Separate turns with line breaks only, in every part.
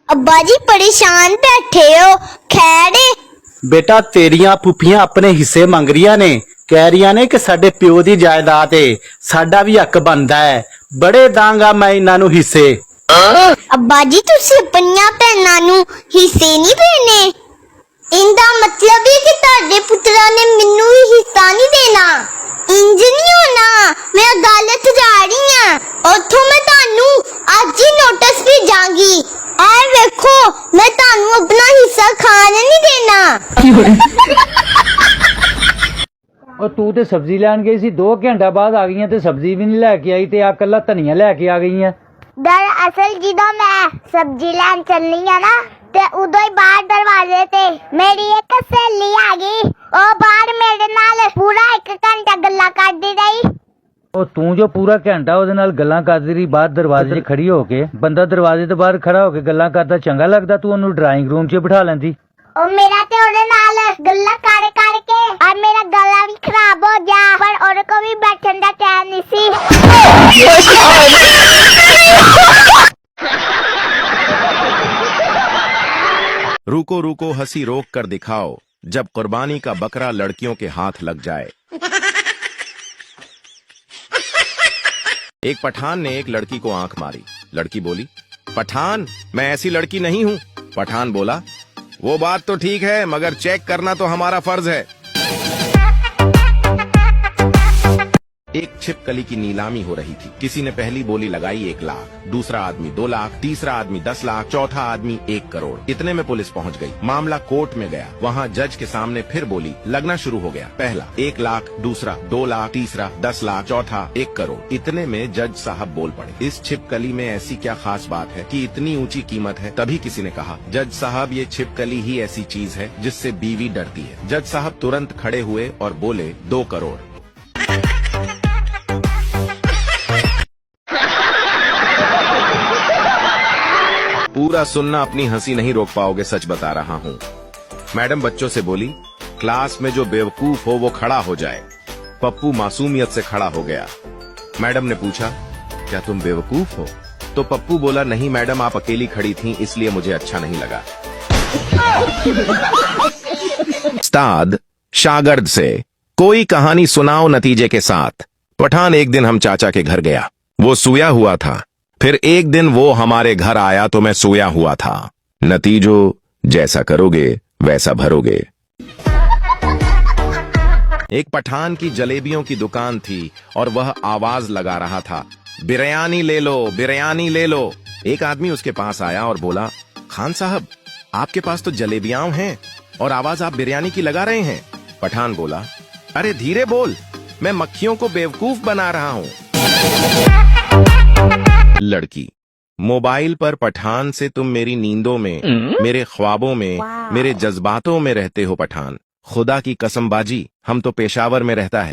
अब्बा जी परेशान बैठे हो, खैर है?
बेटा तेरियां फुफियां अपने हिस्से मंग रही ने, कह रही ने कि साडे प्यो दी जायदाद है, साडा भी हक बनदा है, बड़े दांगा मैं इन्हां नू हिस्से।
अब्बा जी तुसी अपनियां भैणां नू हिस्से नहीं देने? इंदा मतलब है कि ताडे पुत्रा ने मैनू भी हिस्सा नहीं देना? इंज नहीं होना, मैं अदालत जा रही हां, उथों मैं तानू आज ही नोटिस भेजांगी। ऐ वेखो मैं तानू अपना हिस्सा खान नहीं देना।
और तू ते सब्जी लैन गई सी, 2 घंटा बाद आ गई ते सब्जी भी नहीं लैके आई ते आ कल्ला धनिया लैके आ गई है।
दरअसल ਜਦੋਂ मैं सब्जी लैन चलनी है ना ते उदो ही बाहर दरवाजे ते मेरी एक सहेली आ गई, ओ बाहर मेरे नाल पूरा 1 घंटा गल्ला करदी रही।
और तू जो पूरा घंटा ਉਹਦੇ ਨਾਲ ਗੱਲਾਂ ਕਰਦੀ ਰਹੀ ਬਾਹਰ ਦਰਵਾਜ਼ੇ 'ਚ ਖੜੀ ਹੋ ਕੇ, ਬੰਦਾ ਦਰਵਾਜ਼ੇ ਤੋਂ ਬਾਹਰ ਖੜਾ ਹੋ ਕੇ ਗੱਲਾਂ ਕਰਦਾ ਚੰਗਾ ਲੱਗਦਾ? ਤੂੰ ਉਹਨੂੰ ਡਰਾਇੰਗ ਰੂਮ 'ਚ ਬਿਠਾ ਲੈਂਦੀ।
ਉਹ ਮੇਰਾ ਤੇ ਉਹਦੇ ਨਾਲ ਗੱਲਾਂ ਕਰ ਕਰਕੇ ਆ ਮੇਰਾ ਗਲਾ ਵੀ ਖਰਾਬ ਹੋ ਗਿਆ, ਪਰ ਉਹਦੇ ਕੋ ਵੀ ਬੈਠਣ ਦਾ ਟਾਈਮ ਨਹੀਂ ਸੀ।
रुको रुको हंसी रोक कर दिखाओ, जब कुर्बानी का बकरा लड़कियों के हाथ लग जाए। एक पठान ने एक लड़की को आंख मारी। लड़की बोली, पठान मैं ऐसी लड़की नहीं हूँ। पठान बोला, वो बात तो ठीक है, मगर चेक करना तो हमारा फर्ज है। एक छिपकली की नीलामी हो रही थी। किसी ने पहली बोली लगाई 1 लाख, दूसरा आदमी 2 लाख, तीसरा आदमी 10 लाख, चौथा आदमी 1 करोड़। इतने में पुलिस पहुंच गई। मामला कोर्ट में गया। वहां जज के सामने फिर बोली लगना शुरू हो गया। पहला 1 लाख, दूसरा 2 लाख, तीसरा 10 लाख, चौथा 1 करोड़। इतने में जज साहब बोल पड़े, इस छिपकली में ऐसी क्या खास बात है कि इतनी ऊंची कीमत है? तभी किसी ने कहा, जज साहब ये छिपकली ही ऐसी चीज है जिससे बीवी डरती है। जज साहब तुरंत खड़े हुए और बोले 2 करोड़। पूरा सुनना, अपनी हंसी नहीं रोक पाओगे, सच बता रहा हूँ। मैडम बच्चों से बोली, क्लास में जो बेवकूफ हो वो खड़ा हो जाए। पप्पू मासूमियत से खड़ा हो गया। मैडम ने पूछा, क्या तुम बेवकूफ हो? तो पप्पू बोला, नहीं मैडम, आप अकेली खड़ी थी इसलिए मुझे अच्छा नहीं लगा। उस्ताद शागिर्द से कोई कहानी सुनाओ नतीजे के साथ। पठान एक दिन हम चाचा के घर गया। वो सोया हुआ था। फिर एक दिन वो हमारे घर आया तो मैं सोया हुआ था। नतीजो जैसा करोगे वैसा भरोगे। एक पठान की जलेबियों की दुकान थी और वह आवाज लगा रहा था, बिरयानी ले लो, बिरयानी ले लो। एक आदमी उसके पास आया और बोला, खान साहब आपके पास तो जलेबियां हैं और आवाज आप बिरयानी की लगा रहे हैं। पठान बोला, अरे धीरे बोल, मैं मक्खियों को बेवकूफ बना रहा हूँ। लड़की, मोबाइल पर पठान से तुम मेरी नींदों में, मेरे ख्वाबों में, मेरे जज्बातों में रहते हो पठान। खुदा की कसम बाजी, हम तो पेशावर में रहता है।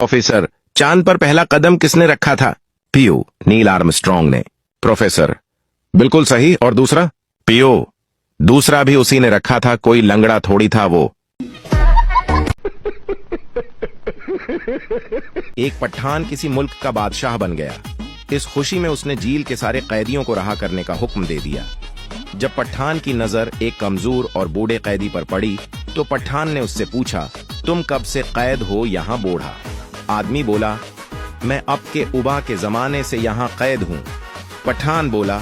ऑफिसर, चांद पर पहला कदम किसने रखा था? पीओ नील आर्मस्ट्रॉन्ग ने। प्रोफेसर, बिल्कुल सही। और दूसरा? पीओ, दूसरा भी उसी ने रखा था, कोई लंगड़ा थोड़ी था वो। एक पठान किसी मुल्क का बादशाह बन गया। इस खुशी में उसने जेल के सारे कैदियों को रहा करने का हुक्म दे दिया। जब पठान की नजर एक कमजोर और बूढ़े कैदी पर पड़ी तो पठान ने उससे पूछा, तुम कब से कैद हो यहाँ बूढ़ा? आदमी बोला, मैं अब के उबा के जमाने से यहाँ कैद हूँ। पठान बोला,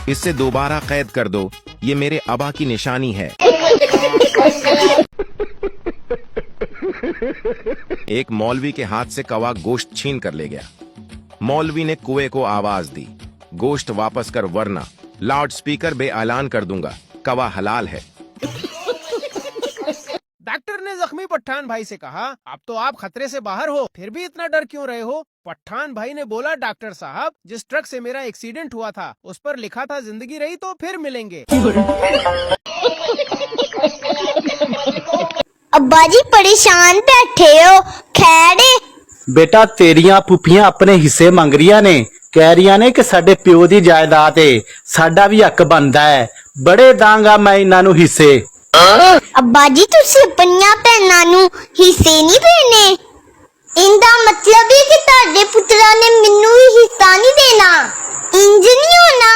इससे दोबारा कैद कर दो, ये मेरे अबा की निशानी है। एक मौलवी के हाथ से कौवा गोश्त छीन कर ले गया। मौलवी ने कुएं को आवाज दी, गोश्त वापस कर वरना लाउड स्पीकर बे ऐलान कर दूंगा, कौवा हलाल है।
डॉक्टर ने जख्मी पठान भाई से कहा, अब तो आप खतरे से बाहर हो, फिर भी इतना डर क्यों रहे हो? पठान भाई ने बोला, डॉक्टर साहब जिस ट्रक से मेरा एक्सीडेंट हुआ था उस पर लिखा था जिंदगी रही तो फिर मिलेंगे।
अब्बा जी परेशान बैठे हो, खैर है?
बेटा तेरियां फुफियां अपने हिस्से मंग रही ने, कह रही ने कि साडे प्यो दी जायदाद है, साडा भी हक बनदा है, बड़े दांगा मैं इन्हां नू हिस्से।
अब्बा जी तुसी अपनियां भैणां नू हिस्से नहीं देने? इंदा मतलब है कि ताडे पुत्रा ने मैनू भी हिस्सा नहीं देना? इंज नहीं होना,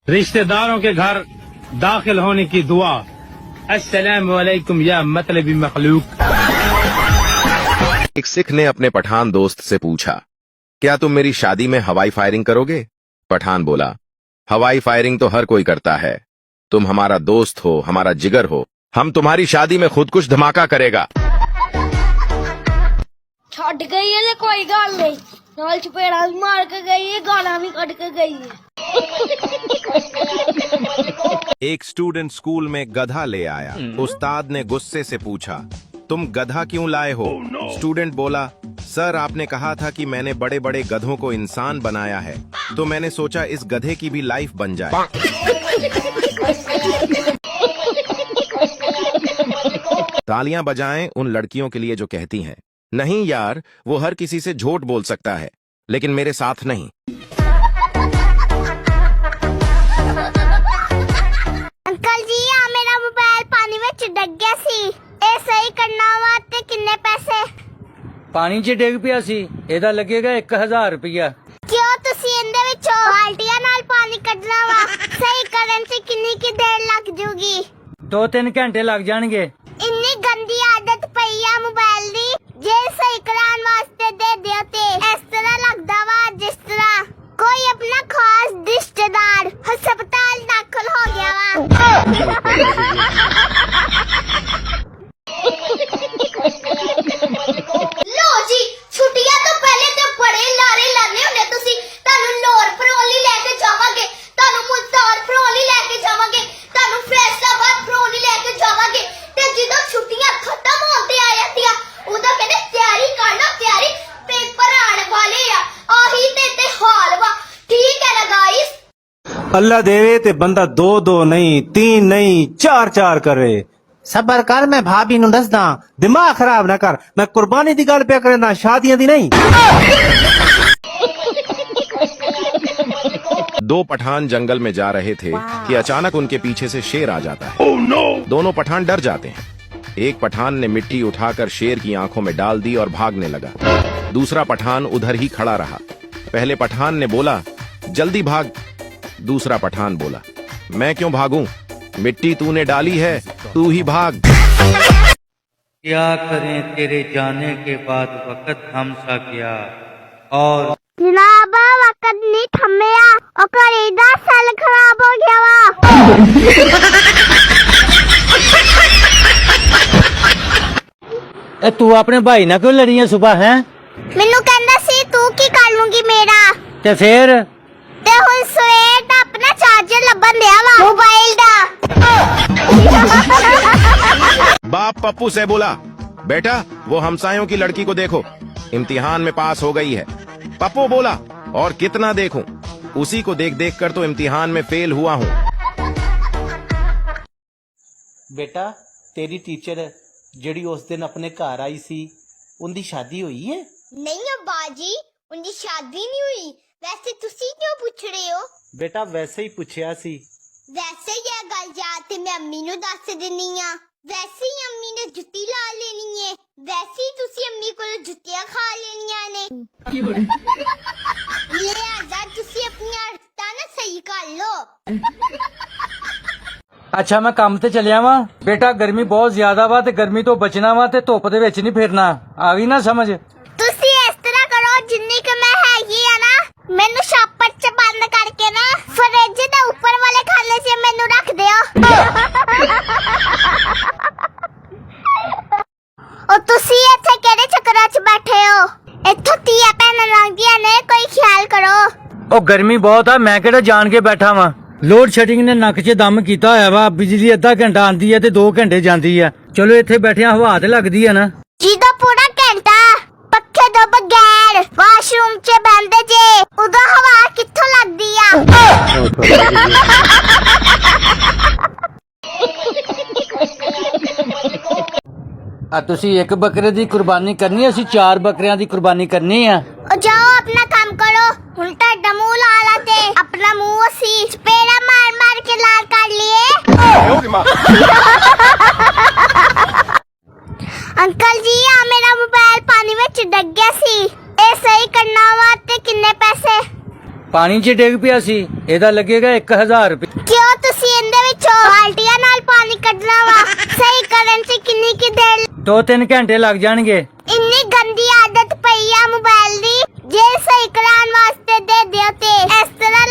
रिश्तेदारों के घर दाखिल होने की दुआ। अस्सलाम वालेकुम या मतलबी मखलूक।
एक सिख ने अपने पठान दोस्त से पूछा, क्या तुम मेरी शादी में हवाई फायरिंग करोगे? पठान बोला, हवाई फायरिंग तो हर कोई करता है। तुम हमारा दोस्त हो, हमारा जिगर हो, हम तुम्हारी शादी में खुद कुछ धमाका करेगा।
ਛੱਡ ਗਈ ਹੈ ਤੇ ਕੋਈ ਗੱਲ ਨਹੀਂ ਨਾਲ ਚਪੇੜਾ ਵੀ ਮਾਰ ਕੇ ਗਈ ਹੈ ਗਾਲਾਂ ਵੀ ਕੱਢ ਕੇ ਗਈ ਹੈ
एक स्टूडेंट स्कूल में गधा ले आया। उस्ताद ने गुस्से से पूछा, तुम गधा क्यों लाए हो? स्टूडेंट बोला, सर आपने कहा था कि मैंने बड़े बड़े गधों को इंसान बनाया है, तो मैंने सोचा इस गधे की भी लाइफ बन जाए। तालियां बजाएं उन लड़कियों के लिए जो कहती हैं, नहीं यार वो हर किसी से झूठ बोल सकता है लेकिन मेरे साथ नहीं।
अंकल जी आ मेरा मोबाइल पानी में ਡਿੱਗ ਗਿਆ ਸੀ ਇਹ ਸਹੀ ਕਰਨਾ ਵਾ ਤੇ ਕਿੰਨੇ ਪੈਸੇ?
ਪਾਣੀ 'ਚ ਡਿੱਗ ਪਿਆ ਸੀ, ਇਹਦਾ ਲੱਗੇਗਾ 1000 ਰੁਪਇਆ।
ਕਿਉਂ ਤੁਸੀਂ ਇਹਦੇ ਵਿੱਚੋਂ ਬਾਲਟੀਆਂ ਨਾਲ ਪਾਣੀ ਕੱਢਣਾ ਵਾ? ਸਹੀ ਕਰਨ ਚ ਕਿੰਨੀ ਕੀ ਦੇਰ ਲੱਗ ਜੂਗੀ?
2-3 ਘੰਟੇ ਲੱਗ ਜਾਣਗੇ।
ਇੰਨੀ ਗੰਦੀ ਆਦਤ ਪਈ ਆ ਮੋਬਾਈਲ ਦੀ, ਜੇ ਸਹੀ ਕਰਾਉਣ ਵਾਸਤੇ ਦੇ ਦਿਓ ਤੇ ਇਸ ਤਰ੍ਹਾਂ ਲੱਗਦਾ ਵਾ ਜਿਸ ਤਰ੍ਹਾਂ ਕੋਈ ਆਪਣਾ ਖਾਸ ਰਿਸ਼ਤੇਦਾਰ ਹਸਪਤਾਲ ਦਾਖਲ ਹੋ ਗਿਆ ਵਾ। ਲੋ ਜੀ ਛੁੱਟੀਆਂ ਤੋਂ ਪਹਿਲੇ ਤੇ ਬੜੇ ਲਾਰੇ ਲਾਣੇ ਹੁੰਦੇ ਤੁਸੀਂ। ਤੁਹਾਨੂੰ ਲੋਰ ਫਰੋਲੀ ਲੈ ਕੇ ਜਾਵਾਂਗੇ, ਤੁਹਾਨੂੰ ਮੁਲਤਾਨ ਫਰੋਲੀ ਲੈ ਕੇ ਜਾਵਾਂਗੇ, ਤੁਹਾਨੂੰ ਫੈਸਲਾਬਾਦ ਫਰੋਲੀ ਲੈ ਕੇ ਜਾਵਾਂਗੇ ਤੇ ਜਦੋਂ ਛੁੱਟੀਆਂ ਖਤਮ ਹੋਣ ਤੇ ਆ ਜਾਂਦੀਆਂ ਉਦੋਂ ਕਹਿੰਦੇ ਤਿਆਰੀ ਕਰਨਾ, ਤਿਆਰੀ ਪੇਪਰ ਆਣ ਵਾਲੇ ਆ। ਆਹੀ ਤੇ ਹਾਲ ਵਾ। ਠੀਕ ਹੈ ਨਾ ਗਾਇਸ?
अल्लाह देवे ते बंदा 2-2 नहीं 3 नहीं 4-4 करे। सबर कर मैं भाभी नूं दसदा, दिमाग खराब ना कर। मैं कुर्बानी दी गल पे करना, शादियां दी नहीं।
दो पठान जंगल में जा रहे थे कि अचानक उनके पीछे से शेर आ जाता है। दोनों पठान डर जाते हैं। एक पठान ने मिट्टी उठाकर शेर की आंखों में डाल दी और भागने लगा। दूसरा पठान उधर ही खड़ा रहा। पहले पठान ने बोला, जल्दी भाग। दूसरा पठान बोला, मैं क्यों भागूं? मिट्टी तूने डाली है, तू ही भाग।
क्या करें तेरे जाने के बाद वक्त हमसा गया और
जनाब वक्त नहीं थमया और करीदा सेल खराब हो गया वा।
ए तू अपने भाई ना क्यों लड़ी है सुबह है?
ਮੈਨੂੰ ਕਹਿੰਦਾ ਸੀ ਤੂੰ ਕੀ ਕਰ ਲੂੰਗੀ ਮੇਰਾ
ते फिर
ਤੇ ਹੁਣ ਸਵੇਰ ਦਾ ਆਪਣਾ ਚਾਰਜਰ ਲੱਭਣ ਦਿਆ ਵਾ ਮੋਬਾਈਲ ਦਾ।
बाप पप्पू से बोला, बेटा वो हमसायों की लड़की को देखो, इम्तिहान में पास हो गई है। पप्पू बोला, और कितना देखूं? उसी को देख देख कर तो इम्तिहान में फेल हुआ हूँ।
बेटा तेरी टीचर ਜਿਹੜੀ ਉਸ ਦਿਨ ਆਪਣੇ ਘਰ ਆਈ ਸੀ ਉਹਦੀ ਸ਼ਾਦੀ ਹੋਈ ਹੈ?
ਨਹੀਂ ਅੱਬਾ ਜੀ ਉਹਦੀ ਸ਼ਾਦੀ ਨਹੀਂ ਹੋਈ। ਵੈਸੇ ਤੁਸੀਂ ਕਿਉਂ ਪੁੱਛ ਰਹੇ ਹੋ?
ਬੇਟਾ ਵੈਸੇ ਹੀ ਪੁੱਛਿਆ ਸੀ।
ਵੈਸੇ ਹੀ ਇਹ ਗੱਲ ਜਾ ਤੇ ਮੈਂ ਅੰਮੀ ਨੂੰ ਦੱਸ ਦਿੰਨੀ ਆ। ਵੈਸੇ ਹੀ ਅੰਮੀ ਨੇ ਜੁੱਤੀ ਲਾ ਲੈਣੀ ਏ। ਵੈਸੇ ਹੀ ਤੁਸੀਂ ਅੰਮੀ ਕੋਲ ਜੁੱਤੀਆਂ ਖਾ ਲੈਣੀਆਂ ਨੇ। ਲਿਹਾਜ਼ਾ ਤੁਸੀਂ ਆਪਣੀਆਂ ਹਰਕਤਾਂ ਨਾ ਸਹੀ ਕਰ ਲਓ।
ਅੱਛਾ ਮੈਂ ਕੰਮ ਤੇ ਚੱਲਿਆ ਵਾਂ। ਬੇਟਾ ਗਰਮੀ ਬਹੁਤ ਜ਼ਿਆਦਾ ਵਾ ਤੇ ਗਰਮੀ ਤੋਂ ਬਚਣਾ ਵਾ ਤੇ ਧੁੱਪ ਦੇ ਵਿੱਚ ਨਹੀਂ ਫਿਰਨਾ। ਆ ਗਈ ਨਾ ਸਮਝ?
ਤੁਸੀਂ ਇਸ ਤਰ੍ਹਾਂ ਕਰੋ ਜਿੰਨੀ ਕਿ ਮੈਂ ਹੈਗੀ ਆ ਨਾ ਮੈਨੂੰ ਛਾਪੜ ਚ ਬੰਦ ਕਰਕੇ ਨਾ ਫਰਿੱਜ ਦੇ ਉੱਪਰ ਵਾਲੇ ਖਾਨੇ 'ਚ ਮੈਨੂੰ ਰੱਖ ਦਿਓ। ਉਹ ਤੁਸੀਂ ਇੱਥੇ ਕਿਹੜੇ ਚੱਕਰਾਂ 'ਚ ਬੈਠੇ ਹੋ? ਇੱਥੋਂ ਤੀਆਂ ਭੈਣਾਂ ਲੰਘਦੀਆਂ ਨੇ, ਕੋਈ ਖਿਆਲ ਕਰੋ।
ਉਹ ਗਰਮੀ ਬਹੁਤ ਆ, ਮੈਂ ਕਿਹੜਾ ਜਾਣ ਕੇ ਬੈਠਾ ਵਾਂ। ਲੋਡ ਸ਼ੈਡਿੰਗ ਨੇ ਨੱਕ 'ਚ ਦਮ ਕੀਤਾ ਹੋਇਆ ਵਾ। ਬਿਜਲੀ ਅੱਧਾ ਘੰਟਾ ਆਂਦੀ ਹੈ ਤੇ 2 ਘੰਟੇ ਜਾਂਦੀ ਆ। ਚਲੋ ਇੱਥੇ ਬੈਠਿਆਂ ਹਵਾ ਤੇ ਲੱਗਦੀ ਆ ਨਾ।
ਜਦੋਂ ਪੂਰਾ ਘੰਟਾ ਪੱਖੇ ਤੋਂ ਬਗੈਰ ਵਾਸ਼ਰੂਮ 'ਚ ਬੈਠਦੇ ਜੇ ਉਦੋਂ ਹਵਾ ਕਿੱਥੋਂ ਲੱਗਦੀ ਆ?
ਆ ਤੁਸੀਂ ਇੱਕ ਬੱਕਰੇ ਦੀ ਕੁਰਬਾਨੀ ਕਰਨੀ, ਅਸੀਂ 4 ਬੱਕਰਿਆਂ ਦੀ ਕੁਰਬਾਨੀ ਕਰਨੀ ਆ।
ਉਹ ਜਾਓ ਆਪਣਾ ਕੰਮ ਕਰੋ। ਹੁਣ ਤੁਹਾਡਾ ਮੂੰਹ ਲਾਲਾ ਤੇ ਆਪਣਾ ਮੂੰਹ ਅਸੀਂ ਚਪੇੜਾ ਮਾਰ ਮਾਰ ਕੇ ਲਾਲ ਕਰ ਲਈਏ। ਅੰਕਲ ਜੀ ਆ ਮੇਰਾ ਮੋਬਾਈਲ ਪਾਣੀ ਵਿੱਚ ਡਿੱਗ ਗਿਆ ਸੀ ਇਹ ਸਹੀ ਕਰਨਾ ਵਾ ਤੇ ਕਿੰਨੇ ਪੈਸੇ?
ਪਾਣੀ 'ਚ ਡਿੱਗ ਪਿਆ ਸੀ। ਇਹਦਾ ਲੱਗੇਗਾ 1000 ਰੁਪਏ।
ਕਿਉਂ ਤੁਸੀਂ ਇਹਦੇ ਵਿੱਚੋਂ ਬਾਲਟੀਆਂ ਨਾਲ ਪਾਣੀ ਕੱਢਣਾ ਵਾ? ਸਹੀ ਕਰਨ ਚ ਕਿੰਨੀ ਕੀ ਦੇਰ
2-3 ਘੰਟੇ ਲੱਗ ਜਾਣਗੇ।
ਇੰਨੀ ਗੰਦੀ ਆਦਤ ਪਈ ਆ ਮੋਬਾਈਲ ਦੀ। ਜੇ ਸਹੀ ਕਰਾਉਣ ਵਾਸਤੇ ਦੇ ਦਿਓ ਤੇ ਇਸ ਤਰ੍ਹਾਂ